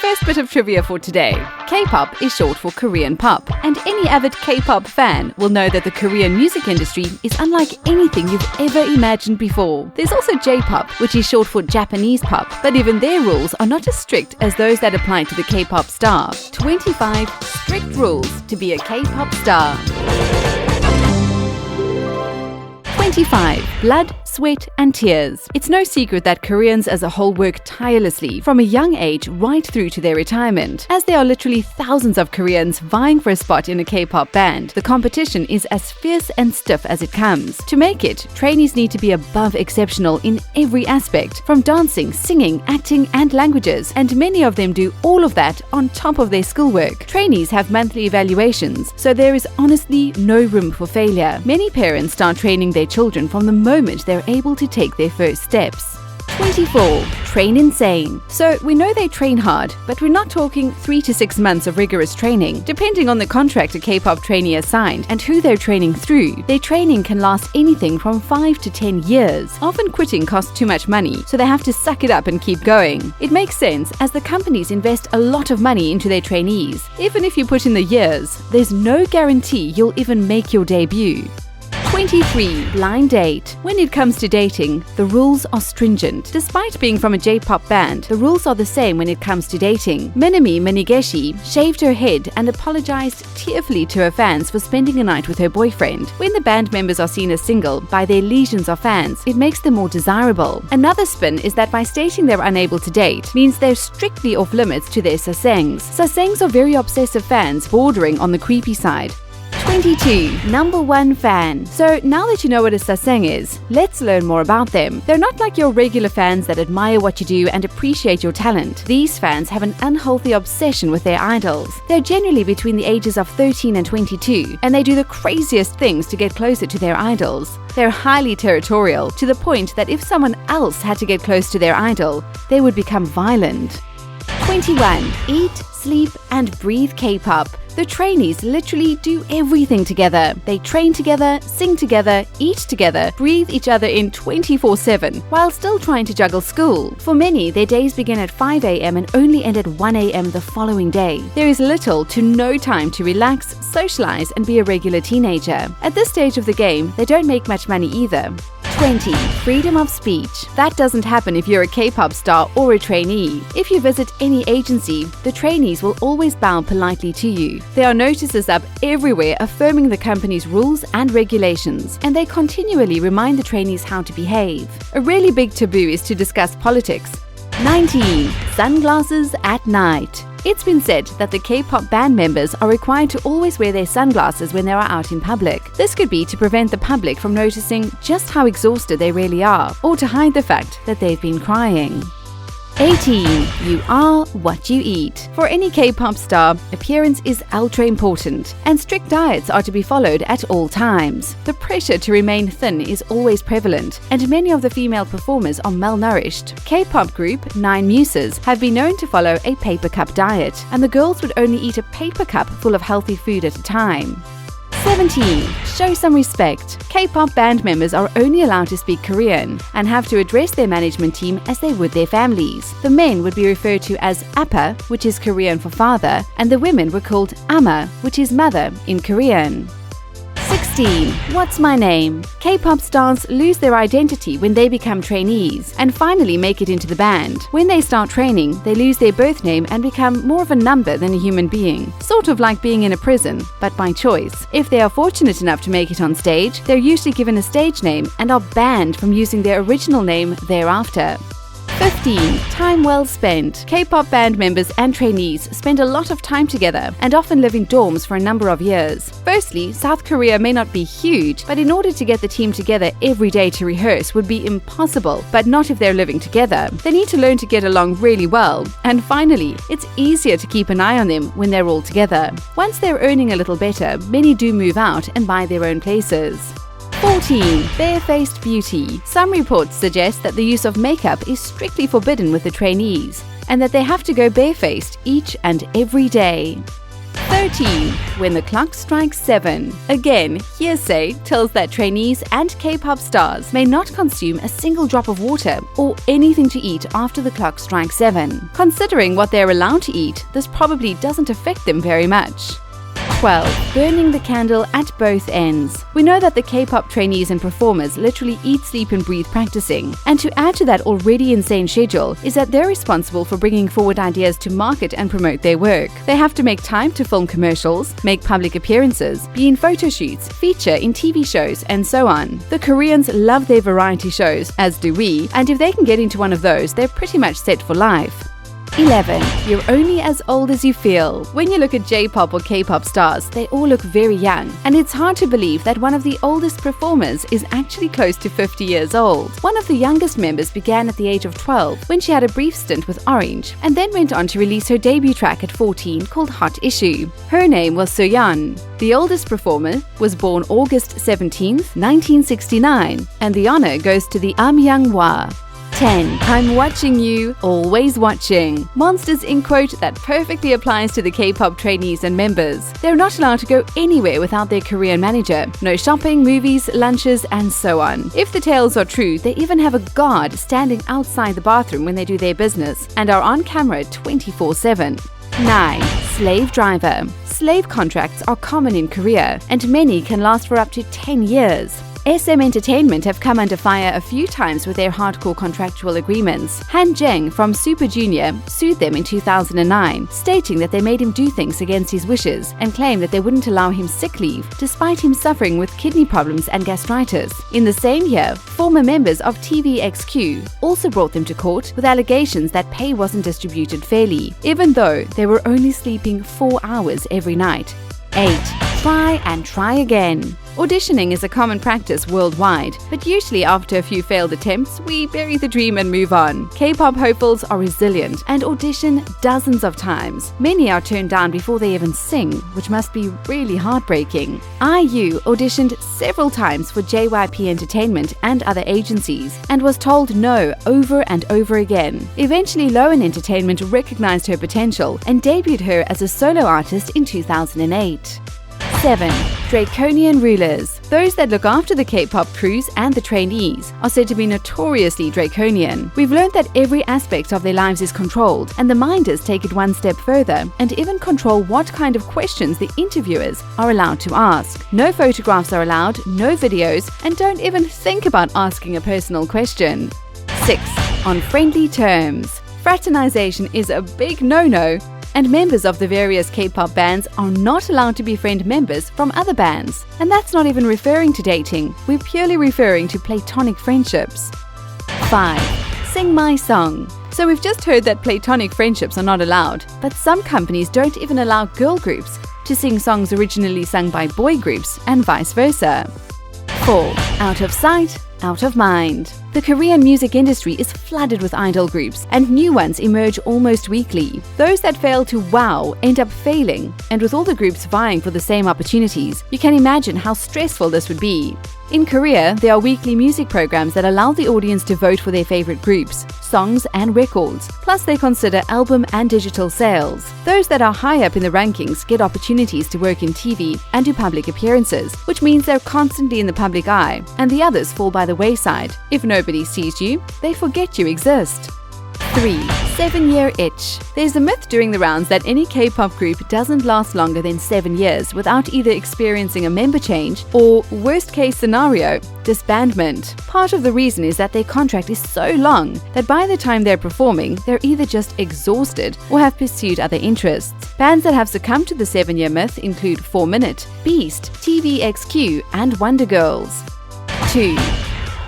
First bit of trivia for today. K-pop is short for Korean pop, and any avid K-pop fan will know that the Korean music industry is unlike anything you've ever imagined before. There's also J-pop, which is short for Japanese pop, but even their rules are not as strict as those that apply to the K-pop star. 25 strict rules to be a K-pop star. 25. Blood, sweat and tears. It's no secret that Koreans as a whole work tirelessly from a young age right through to their retirement. As there are literally thousands of Koreans vying for a spot in a K-pop band, the competition is as fierce and stiff as it comes. To make it, trainees need to be above exceptional in every aspect, from dancing, singing, acting and languages, and many of them do all of that on top of their schoolwork. Trainees have monthly evaluations, so there is honestly no room for failure. Many parents start training their children from the moment they're able to take their first steps. 24. Train insane. So we know they train hard, but we're not talking 3 to 6 months of rigorous training. Depending on the contract a K-pop trainee is signed and who they're training through, their training can last anything from 5 to 10 years. Often quitting costs too much money, so they have to suck it up and keep going. It makes sense as the companies invest a lot of money into their trainees. Even if you put in the years, there's no guarantee you'll even make your debut. 23. Blind date. When it comes to dating, the rules are stringent. Despite being from a J-pop band, the rules are the same when it comes to dating. Minami Minigeshi shaved her head and apologized tearfully to her fans for spending a night with her boyfriend. When the band members are seen as single by their legions of fans, it makes them more desirable. Another spin is that by stating they're unable to date means they're strictly off limits to their sasaengs. Sasaengs are very obsessive fans bordering on the creepy side. 22. Number 1 fan. So now that you know what a sasaeng is, let's learn more about them. They're not like your regular fans that admire what you do and appreciate your talent. These fans have an unhealthy obsession with their idols. They're generally between the ages of 13 and 22, and they do the craziest things to get closer to their idols. They're highly territorial, to the point that if someone else had to get close to their idol, they would become violent. 21. Eat, sleep and breathe K-pop. The trainees literally do everything together. They train together, sing together, eat together, breathe each other in 24/7, while still trying to juggle school. For many, their days begin at 5 a.m. and only end at 1 a.m. the following day. There is little to no time to relax, socialize, and be a regular teenager. At this stage of the game, they don't make much money either. 20. Freedom of speech. That doesn't happen if you're a K-pop star or a trainee. If you visit any agency, the trainees will always bow politely to you. There are notices up everywhere affirming the company's rules and regulations, and they continually remind the trainees how to behave. A really big taboo is to discuss politics. 19. Sunglasses at night. It's been said that the K-pop band members are required to always wear their sunglasses when they are out in public. This could be to prevent the public from noticing just how exhausted they really are, or to hide the fact that they've been crying. 18. You are what you eat. For any K-pop star, appearance is ultra important, and strict diets are to be followed at all times. The pressure to remain thin is always prevalent, and many of the female performers are malnourished. K-pop group 9 Muses have been known to follow a paper cup diet, and the girls would only eat a paper cup full of healthy food at a time. 17. Show some respect. K-pop band members are only allowed to speak Korean and have to address their management team as they would their families. The men would be referred to as appa, which is Korean for father, and the women were called ama, which is mother in Korean. 16. What's my name? K-pop stars lose their identity when they become trainees and finally make it into the band. When they start training, they lose their birth name and become more of a number than a human being. Sort of like being in a prison, but by choice. If they are fortunate enough to make it on stage, they're usually given a stage name and are banned from using their original name thereafter. 15. Time well spent. K-pop band members and trainees spend a lot of time together and often live in dorms for a number of years. Firstly, South Korea may not be huge, but in order to get the team together every day to rehearse would be impossible, but not if they're living together. They need to learn to get along really well. And finally, it's easier to keep an eye on them when they're all together. Once they're earning a little better, many do move out and buy their own places. 14. Barefaced Beauty. Some reports suggest that the use of makeup is strictly forbidden with the trainees and that they have to go barefaced each and every day. 13. When the clock strikes 7. Again, hearsay tells that trainees and K-pop stars may not consume a single drop of water or anything to eat after the clock strikes 7. Considering what they're allowed to eat, this probably doesn't affect them very much. 12. Burning the candle at both ends. We know that the K-pop trainees and performers literally eat, sleep and breathe practicing. And to add to that already insane schedule is that they're responsible for bringing forward ideas to market and promote their work. They have to make time to film commercials, make public appearances, be in photo shoots, feature in TV shows, and so on. The Koreans love their variety shows, as do we, and if they can get into one of those, they're pretty much set for life. 11. You're only as old as you feel. When you look at J-pop or K-pop stars, they all look very young, and it's hard to believe that one of the oldest performers is actually close to 50 years old. One of the youngest members began at the age of 12 when she had a brief stint with Orange, and then went on to release her debut track at 14 called Hot Issue. Her name was Sohyun. The oldest performer was born August 17, 1969, and the honor goes to the Uhm Jung Hwa. 10. I'm watching you, always watching. Monsters Inc. quote that perfectly applies to the K-pop trainees and members. They're not allowed to go anywhere without their Korean manager. No shopping, movies, lunches, and so on. If the tales are true, they even have a guard standing outside the bathroom when they do their business and are on camera 24/7. 9. Slave driver. Slave contracts are common in Korea, and many can last for up to 10 years. SM Entertainment have come under fire a few times with their hardcore contractual agreements. Han Jeng from Super Junior sued them in 2009, stating that they made him do things against his wishes and claimed that they wouldn't allow him sick leave, despite him suffering with kidney problems and gastritis. In the same year, former members of TVXQ also brought them to court with allegations that pay wasn't distributed fairly, even though they were only sleeping 4 hours every night. 8. Try and try again. Auditioning is a common practice worldwide, but usually after a few failed attempts, we bury the dream and move on. K-pop hopefuls are resilient and audition dozens of times. Many are turned down before they even sing, which must be really heartbreaking. IU auditioned several times for JYP Entertainment and other agencies, and was told no over and over again. Eventually, Loan Entertainment recognized her potential and debuted her as a solo artist in 2008. 7. Draconian Rulers. Those that look after the K-pop crews and the trainees are said to be notoriously draconian. We've learned that every aspect of their lives is controlled, and the minders take it one step further and even control what kind of questions the interviewers are allowed to ask. No photographs are allowed, no videos, and don't even think about asking a personal question. 6. On friendly terms. Fraternization is a big no-no, and members of the various K-pop bands are not allowed to befriend members from other bands. And that's not even referring to dating, we're purely referring to platonic friendships. 5. Sing my song. So we've just heard that platonic friendships are not allowed, but some companies don't even allow girl groups to sing songs originally sung by boy groups and vice versa. 4. Out of sight, out of mind. The Korean music industry is flooded with idol groups, and new ones emerge almost weekly. Those that fail to wow end up failing, and with all the groups vying for the same opportunities, you can imagine how stressful this would be. In Korea, there are weekly music programs that allow the audience to vote for their favorite groups, songs, and records. Plus, they consider album and digital sales. Those that are high up in the rankings get opportunities to work in TV and do public appearances, which means they're constantly in the public eye, and the others fall by the wayside. If nobody sees you, they forget you exist. 3. 7-year itch. There's a myth doing the rounds that any K-pop group doesn't last longer than 7 years without either experiencing a member change or, worst case scenario, disbandment. Part of the reason is that their contract is so long that by the time they're performing, they're either just exhausted or have pursued other interests. Bands that have succumbed to the 7-year myth include 4 Minute, Beast, TVXQ, and Wonder Girls. 2.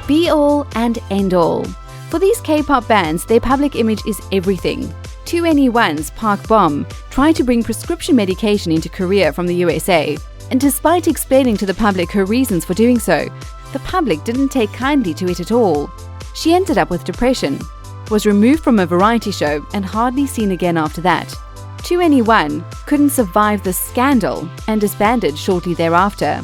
Be all and end all. For these K-pop bands, their public image is everything. 2NE1's Park Bom tried to bring prescription medication into Korea from the USA, and despite explaining to the public her reasons for doing so, the public didn't take kindly to it at all. She ended up with depression, was removed from a variety show, and hardly seen again after that. 2NE1 couldn't survive the scandal and disbanded shortly thereafter.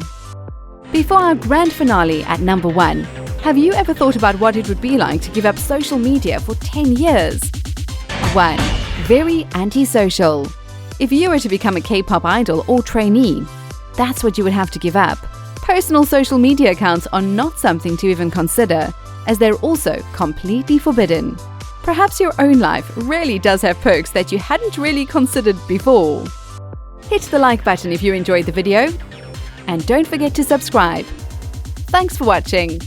Before our grand finale at number 1, have you ever thought about what it would be like to give up social media for 10 years? 1. Very antisocial. If you were to become a K-pop idol or trainee, that's what you would have to give up. Personal social media accounts are not something to even consider, as they're also completely forbidden. Perhaps your own life really does have perks that you hadn't really considered before. Hit the like button if you enjoyed the video, and don't forget to subscribe. Thanks for watching.